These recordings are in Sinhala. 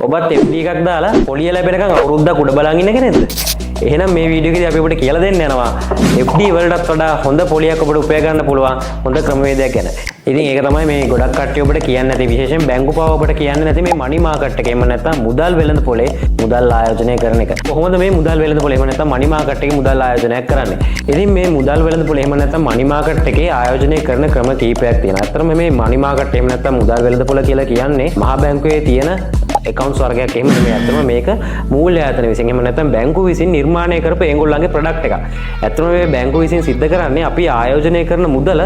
ඔබත් FD එකක් දාලා පොලිය ලැබෙනකන් අවුරුද්දක් උඩ බලන් ඉන්න කෙනෙක්ද? එහෙනම් මේ වීඩියෝ එකේදී අපි ඔබට කියලා දෙන්න යනවා FD වලටත් වඩා හොඳ පොලියක් ඔබට උපය ගන්න පුළුවන් හොඳ ක්‍රමවේදයක් ගැන. ඉතින් ඒක තමයි මේ ගොඩක් කට්ටිය ඔබට කියන්නේ නැති විශේෂයෙන් බැංකු පාව ඔබට කියන්නේ නැති මේ මනි මාකට් එකේ එහෙම නැත්නම් මුදල් වෙළඳ පොලේ මුදල් ආයෝජනය කරන එක. කොහොමද මේ මුදල් වෙළඳ පොලේ එහෙම නැත්නම් මනි මාකට් එකේ මුදල් ආයෝජනයක් කරන්නේ? ඉතින් මේ මුදල් වෙළඳ පොලේ එහෙම නැත්නම් මනි මාකට් එකේ ආයෝජනය කරන ක්‍රම කීපයක් තියෙනවා. අතරම මේ මනි මාකට් එහෙම නැත්නම් මුදල් වෙළඳ පොල කියලා කියන්නේ මහා බැංකුවේ තියෙන account වර්ගයක් එහෙම නෙමෙයි. අත්‍තරම මේක මූල්‍ය ආයතන විසින් එහෙම නැත්නම් බැංකුව විසින් නිර්මාණය කරපු ඒගොල්ලන්ගේ ප්‍රොඩක්ට් එකක්. අත්‍තරම මේ බැංකුව විසින් සිද්ධ කරන්නේ අපි ආයෝජනය කරන මුදල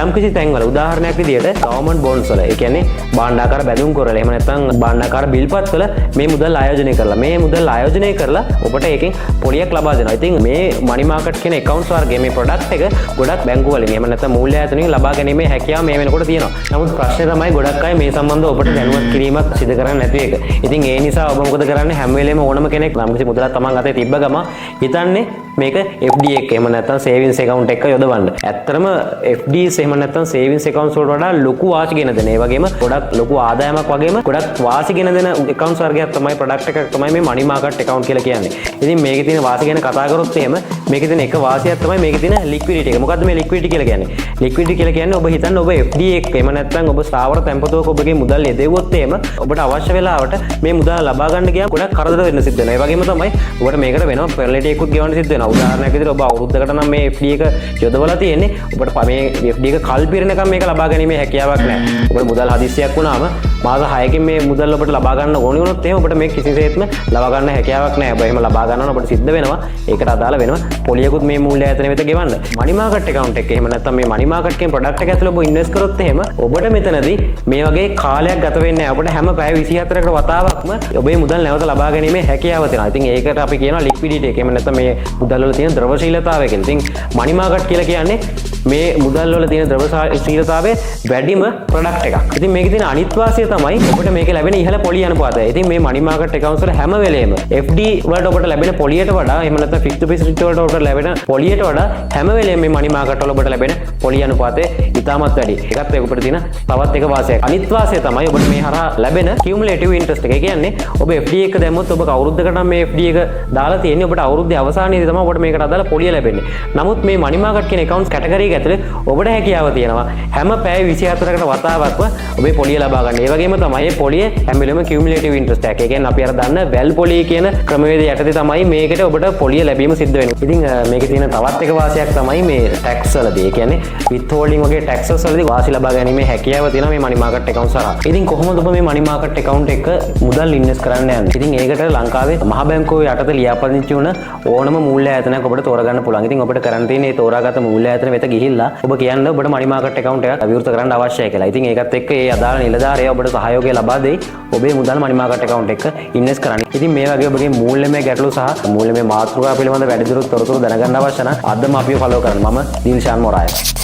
යම්කිසි තැන්වල උදාහරණයක් විදියට ගවර්න්මන්ට් බොන්ඩ්ස් වල ඒ කියන්නේ භාණ්ඩාකාර බැඳුම් කොරල එහෙම නැත්නම් භාණ්ඩාකාර බිල්පත් වල මේ මුදල් ආයෝජනය කරලා මේ මුදල් ආයෝජනය කරලා ඔබට ඒකෙන් පොලියක් ලබා දෙනවා. ඉතින් මේ මනි මාකට් කියන accounts වර්ගයේ මේ ප්‍රොඩක්ට් එක ගොඩක් බැංකුව වලින් එහෙම නැත්නම් මූල්‍ය ආයතනවලින් ලබා ගැනීමේ හැකියාව මේ වෙනකොට තියෙනවා. නමුත් ප්‍රශ්නේ තමයි ගොඩක් අය මේ සම්බන්ධව ඔබට දැනුවත් කිරීමක් සිදු කරන්නේ නැති එක. ඉතින් ඒ නිසා ඔබ මොකද කරන්නේ හැම වෙලේම ඕනම කෙනෙක් යම්කිසි මුදලක් තමන් අතේ තිබ්බ ගම හිතන්නේ මේක FD එක එහෙම නැත්නම් සේවිංස් account එක යොදවන්න. ඇත්තටම FDs එහෙම නැත්නම් සේවිංස් accounts වලට වඩා ලොකු වාසි ගෙන දෙන. ඒ වගේම ගොඩක් ලොකු ආදායමක් වගේම ගොඩක් වාසි ගෙන දෙන accounts වර්ගයක් තමයි ප්‍රොඩක්ට් එකක් තමයි මේ මනි මාකට් account කියලා කියන්නේ. ඉතින් මේකේ තියෙන වාසි ගැන කතා කරොත් එහෙම මේකේ තියෙන එක වාසියක් තමයි මේකේ තියෙන liquidity එක. මොකද්ද මේ liquidity කියලා කියන්නේ? liquidity කියලා කියන්නේ ඔබ හිතන්න ඔබ FD එක එහෙම නැත්නම් ඔබ ස්ථාවර තැන්පතුවක ඔබගේ මුදල් යෙදෙව්වොත් එහෙම ඔබට අවශ්‍ය වෙලාවට මේ මුදල් ලබා ගන්න ගියාම ගොඩක් කරදර වෙන්න සිද්ධ වෙනවා. ඒ වගේම තමයි ඔබට මේකට වෙනම පෙනල්ටි එකකුත් ගෙවන්න සිද්ධ වෙනවා. උදාහරණයක් විදිහට ඔබ අවුරුද්දකට නම් මේ FD එක යොදවලා තියෙන්නේ ඔබට මේ FD එක කල් පිරෙනකම් මේක ලබා ගැනීමේ හැකියාවක් නැහැ. ඔබට මුදල් හදිස්සියක් වුණාම මාස 6කින් මේ මුදල් ඔබට ලබා ගන්න ඕනි වුණොත් එහෙම ඔබට මේ කිසිසේත්ම ලබා ගන්න හැකියාවක් නැහැ. ඔබ එහෙම ලබා ගන්නවා නම් ඔබට සිද්ධ වෙනවා ඒකට අදාළ වෙනම පොලියකුත් මේ මූල්‍ය ආයතන වෙත ගෙවන්න. මනි මාකට් account එක එහෙම නැත්නම් මේ මනි මාකට් කියන ප්‍රොඩක්ට් එක ඇතුළේ ඔබ ඉන්වෙස්ට් කරොත් එහෙම ඔබට මෙතනදී මේ වගේ කාලයක් ගත වෙන්නේ නැහැ. ඔබට හැම පැය 24කට වතාවක්ම ඔබේ මුදල් නැවත ලබා ගැනීමේ හැකියාව තියෙනවා. ඉතින් ඒකට අපි කියනවා liquidity එක. එහෙම නැත්නම් මේ මුදල් වල තියෙන ද්‍රවශීලතාවය කියලා. ඉතින් මනි මාකට් කියලා කියන්නේ මේ මුදල් වල තියෙන ද්‍රවශීලතාවයේ වැඩිම ප්‍රොඩක්ට් එකක්. ඉතින් මේකේ තියෙන අනිත් වාසිය තමයි ඔබට මේකේ ලැබෙන ඉහළ පොලිය අනුපාතය. ඉතින් මේ මනි මාකට් accounts වල හැම වෙලේම FD වලට ඔබට ලැබෙන පොලියට වඩා එහෙම නැත්නම් fixed deposit වලට ඔබට ලැබෙන පොලියට වඩා හැම වෙලේම මේ මනි මාකට් වල ඔබට ලැබෙන පොලිය අනුපාතය ඉතාමත් වැඩි. ඒකත් ඔබට තියෙන තවත් එක වාසියක්. අනිත් වාසිය තමයි ඔබට මේ හරහා ලැබෙන cumulative interest එක. ඒ කියන්නේ ඔබ FD එක දැම්මොත් ඔබ අවුරුද්දකට නම් මේ FD එක දාලා තියෙන්නේ ඔබට අවුරුද්දේ අවසානයේදී තමයි ඔබට මේකට අදාළ පොලිය ලැබෙන්නේ. නමුත් මේ මනි මාකට් කියන accounts category එක ඇතුලේ ඔබට හැකියාව තියෙනවා හැම පැය 24කට වතාවක්ම ඔබේ පොලිය ලබා ගන්න. ඒ වගේම තමයි මේ පොලිය හැම වෙලෙම cumulative interest එකක්. ඒ කියන්නේ අපි අර දන්න වැල් පොලිය කියන ක්‍රමවේදය යටතේ තමයි මේකට ඔබට පොලිය ලැබීම සිද්ධ වෙන්නේ. ඉතින් මේකේ තියෙන තවත් එක වාසියක් තමයි මේ tax වලදී. ඒ කියන්නේ withholding වගේ taxes වලදී වාසි ලබා ගැනීමේ හැකියාව තියෙනවා මේ මනි මාකට් accounts හරහා. ඉතින් කොහොමද ඔබ මේ මනි මාකට් account එක මුදල් ඉන්වෙස්ට් කරන්න යන්නේ? ඉතින් ඒකට ලංකාවේ මහ බැංකුවේ යටතේ ලියාපදිංචි වුණ ඕනම මූල්‍ය ආයතනයක් ඔබට තෝරගන්න පුළුවන්. ඉතින් ඔබට කරන්න තියෙන්නේ ඒ තෝරාගත් මූල්‍ය ආයතන වෙත ගිහිල්ලා ඔබ කියන්න ඔබට මනි මාකට් account එකක් විවෘත කරන්න අවශ්‍යයි කියලා. ඉතින් ඒකත් එක්ක ඒ අදාළ නිලධාරියා ඔබට සහයෝගය ලබා දෙයි ඔබේ මුදල් මනි මාකට් account එක ඉන්වෙස්ට් කරන්න. ඉතින් මේ වගේ ඔබගේ මූල්‍යමය ගැටලු සහ මූල්‍යමය මාතෘකා පිළිබඳ වැඩිදුරටත් තොරතුරු දැනගන්න අවශ්‍ය නම් අදම අපිව ෆලෝ කරන්න. මම දිල්ෂාන් මොරාය.